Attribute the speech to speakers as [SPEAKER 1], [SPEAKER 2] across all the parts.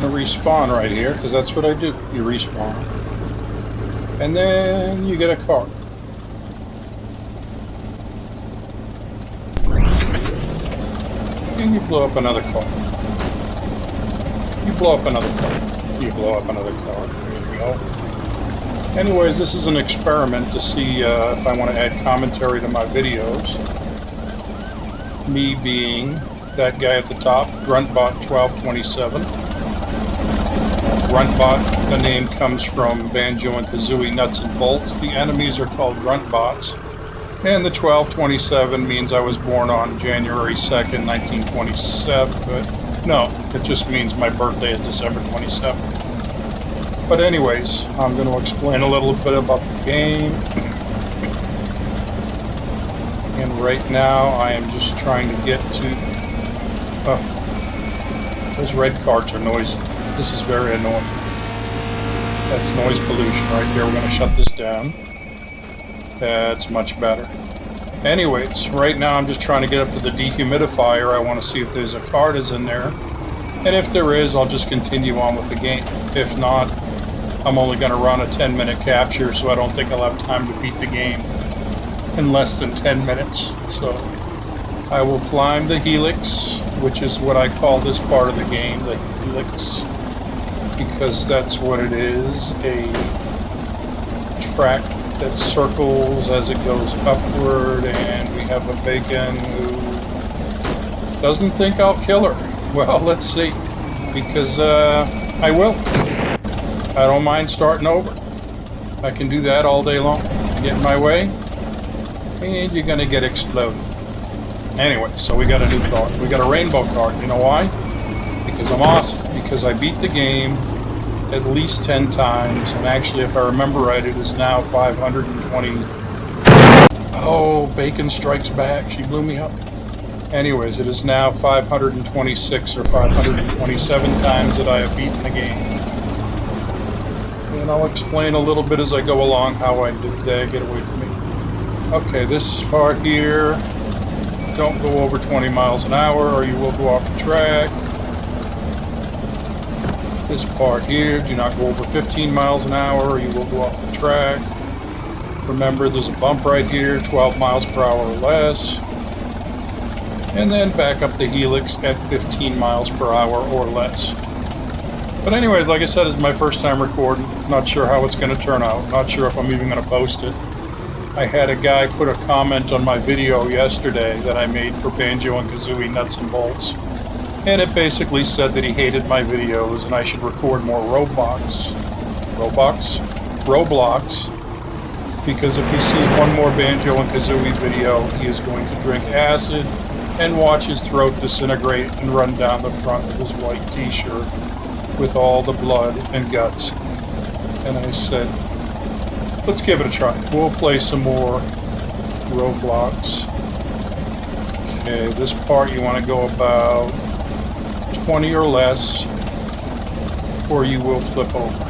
[SPEAKER 1] gonna respawn right here, because that's what I do. You respawn. And then you get a card. And you blow up another card. You blow up another card. You blow up another card. There you go. Anyways, this is an experiment to see if I want to add commentary to my videos. Me being that guy at the top, Gruntbot1227. Gruntbot, the name comes from Banjo and Kazooie Nuts and Bolts. The enemies are called Gruntbots. And the 1227 means I was born on January 2nd, 1927. But no, it just means my birthday is December 27th. But anyways, I'm going to explain a little bit about the game. And right now I am just trying to get to... those red cards are noisy. This is very annoying. That's noise pollution right here. We're going to shut this down. That's much better. Anyways, right now I'm just trying to get up to the dehumidifier. I want to see if there's a card is in there. And if there is, I'll just continue on with the game. If not, I'm only going to run a 10-minute capture, so I don't think I'll have time to beat the game in less than 10 minutes. So I will climb the helix, which is what I call this part of the game, the helix, because that's what it is, a track that circles as it goes upward, and we have a bacon who doesn't think I'll kill her. Well, let's see, because I will. I don't mind starting over. I can do that all day long. Get in my way, and you're gonna get exploded. Anyway, so we got a new card. We got a rainbow card. You know why? Because I'm awesome. Because I beat the game at least 10 times, and actually, if I remember right, it is now 520. Oh, Bacon strikes back. She blew me up. Anyways, it is now 526 or 527 times that I have beaten the game. And I'll explain a little bit as I go along how I did that. Get away from me. Okay, this part here, don't go over 20 miles an hour or you will go off the track. This part here, do not go over 15 miles an hour or you will go off the track. Remember, there's a bump right here, 12 miles per hour or less. And then back up the helix at 15 miles per hour or less. But anyways, like I said, it's my first time recording. Not sure how it's going to turn out. Not sure if I'm even going to post it. I had a guy put a comment on my video yesterday that I made for Banjo and Kazooie Nuts and Bolts. And it basically said that he hated my videos and I should record more Roblox. Because if he sees one more Banjo and Kazooie video, he is going to drink acid and watch his throat disintegrate and run down the front of his white t-shirt with all the blood and guts. And I said, let's give it a try. We'll play some more Roblox. Okay, this part you want to go about 20 or less, or you will flip over.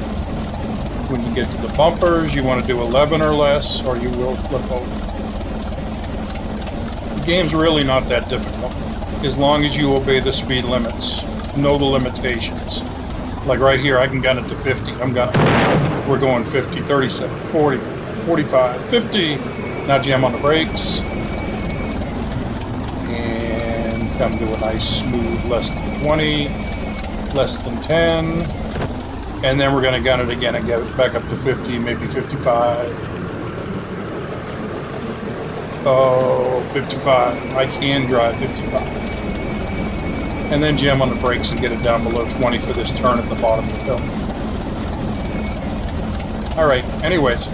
[SPEAKER 1] When you get to the bumpers, you want to do 11 or less, or you will flip over. The game's really not that difficult, as long as you obey the speed limits, know the limitations. Like right here, I can gun it to 50. We're going 50, 37, 40, 45, 50. Now jam on the brakes. And come to a nice smooth less than 20, less than 10. And then we're going to gun it again and get it back up to 50, maybe 55. Oh, 55. I can drive 55. And then jam on the brakes and get it down below 20 for this turn at the bottom of the hill. Alright, anyways,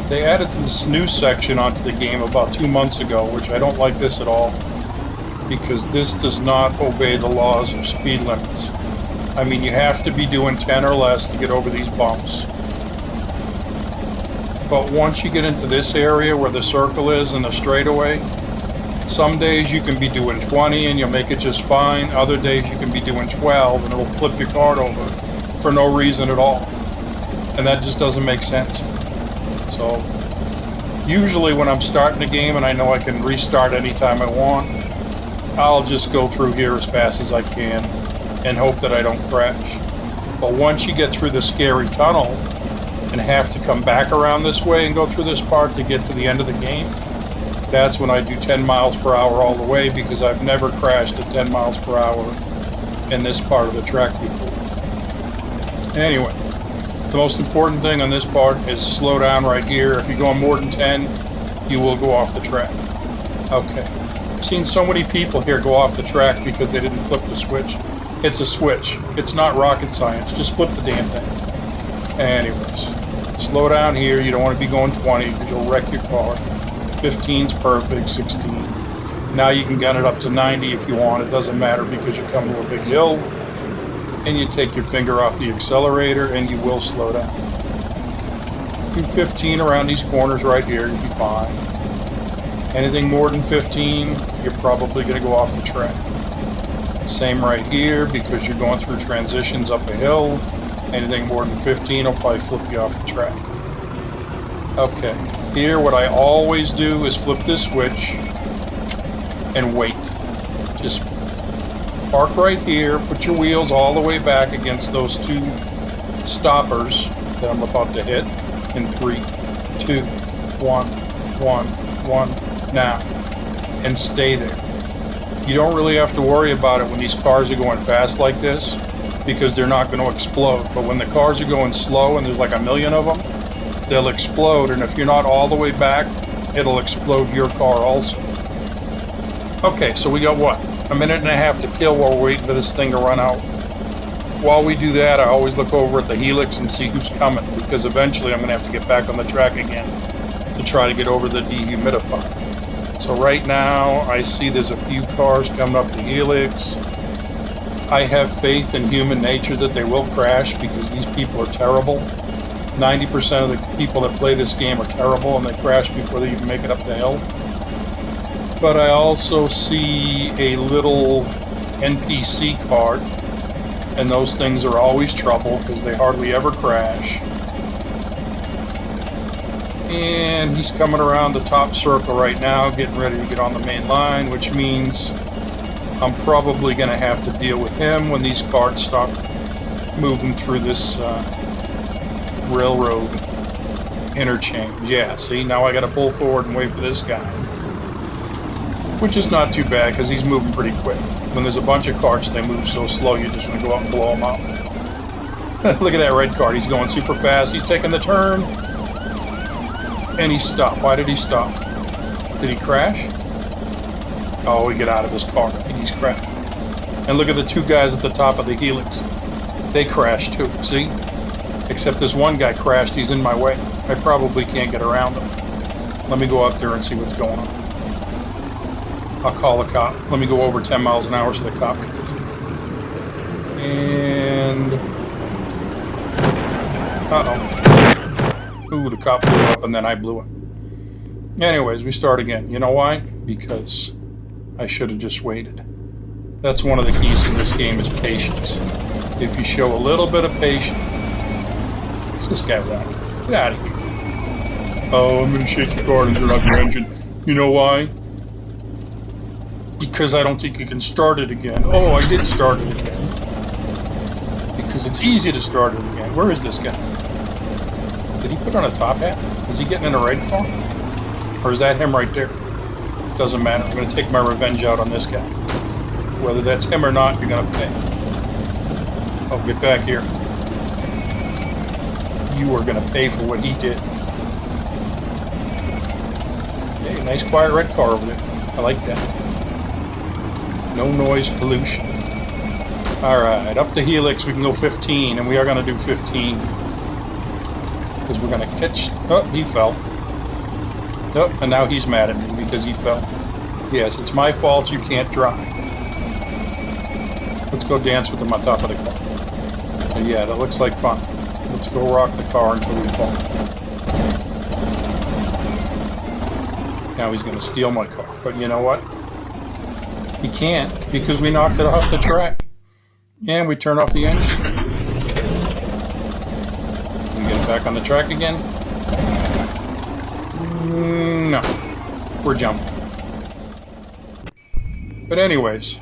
[SPEAKER 1] they added this new section onto the game about 2 months ago, which I don't like this at all, because this does not obey the laws of speed limits. I mean, you have to be doing 10 or less to get over these bumps. But once you get into this area where the circle is and the straightaway, some days you can be doing 20 and you'll make it just fine. Other days you can be doing 12 and it'll flip your card over for no reason at all. And that just doesn't make sense. So usually when I'm starting a game and I know I can restart anytime I want, I'll just go through here as fast as I can and hope that I don't crash. But once you get through the scary tunnel and have to come back around this way and go through this part to get to the end of the game, that's when I do 10 miles per hour all the way, because I've never crashed at 10 miles per hour in this part of the track before. Anyway, the most important thing on this part is slow down right here. If you're going more than 10, you will go off the track. Okay. I've seen so many people here go off the track because they didn't flip the switch. It's a switch. It's not rocket science. Just flip the damn thing. Anyways, slow down here. You don't want to be going 20 because you'll wreck your car. 15's perfect, 16. Now you can gun it up to 90 if you want. It doesn't matter because you come to a big hill and you take your finger off the accelerator and you will slow down. Do 15 around these corners right here, you'll be fine. Anything more than 15, you're probably going to go off the track. Same right here, because you're going through transitions up a hill. Anything more than 15 will probably flip you off the track. Okay, here what I always do is flip this switch and wait. Just park right here, put your wheels all the way back against those two stoppers that I'm about to hit in 3, 2, 1, 1, 1, now, and stay there. You don't really have to worry about it when these cars are going fast like this, because they're not going to explode. But when the cars are going slow and there's like a million of them, they'll explode, and if you're not all the way back, it'll explode your car also. Okay, so we got what? A minute and a half to kill while we're waiting for this thing to run out. While we do that, I always look over at the helix and see who's coming, because eventually I'm going to have to get back on the track again to try to get over the dehumidifier. So right now, I see there's a few cars coming up the helix. I have faith in human nature that they will crash, because these people are terrible. 90% of the people that play this game are terrible, and they crash before they even make it up the hill. But I also see a little NPC cart, and those things are always trouble because they hardly ever crash. And he's coming around the top circle right now, getting ready to get on the main line, which means I'm probably going to have to deal with him when these carts stop moving through this railroad interchange. Yeah, see, now I got to pull forward and wait for this guy. Which is not too bad, because he's moving pretty quick. When there's a bunch of carts, they move so slow, you just want to go out and blow them up. Look at that red cart. He's going super fast. He's taking the turn. And he stopped. Why did he stop? Did he crash? Oh, he got out of his car. I think he's crashed. And look at the two guys at the top of the helix. They crashed too, see? Except this one guy crashed. He's in my way. I probably can't get around him. Let me go up there and see what's going on. I'll call a cop. Let me go over 10 miles an hour so the cop comes. And... uh-oh. Ooh, the cop blew up and then I blew up. Anyways, we start again. You know why? Because I should have just waited. That's one of the keys to this game is patience. If you show a little bit of patience... What's this guy want? Get out of here. Oh, I'm going to shake your car and turn off your engine. You know why? Because I don't think you can start it again. Oh, I did start it again. Because it's easy to start it again. Where is this guy? Did he put on a top hat? Is he getting in a red car? Or is that him right there? Doesn't matter. I'm going to take my revenge out on this guy. Whether that's him or not, you're going to pay. Oh, get back here. You are going to pay for what he did. Hey, nice quiet red car over there. I like that. No noise pollution. Alright, up the helix we can go 15, and we are going to do 15. Because we're going to catch... Oh, he fell. Oh, and now he's mad at me because he fell. Yes, it's my fault you can't drive. Let's go dance with him on top of the car. And yeah, that looks like fun. Let's go rock the car until we fall. Now he's going to steal my car. But you know what? He can't, because we knocked it off the track. And we turned off the engine. Can we get it back on the track again? No. We're jumping. But anyways,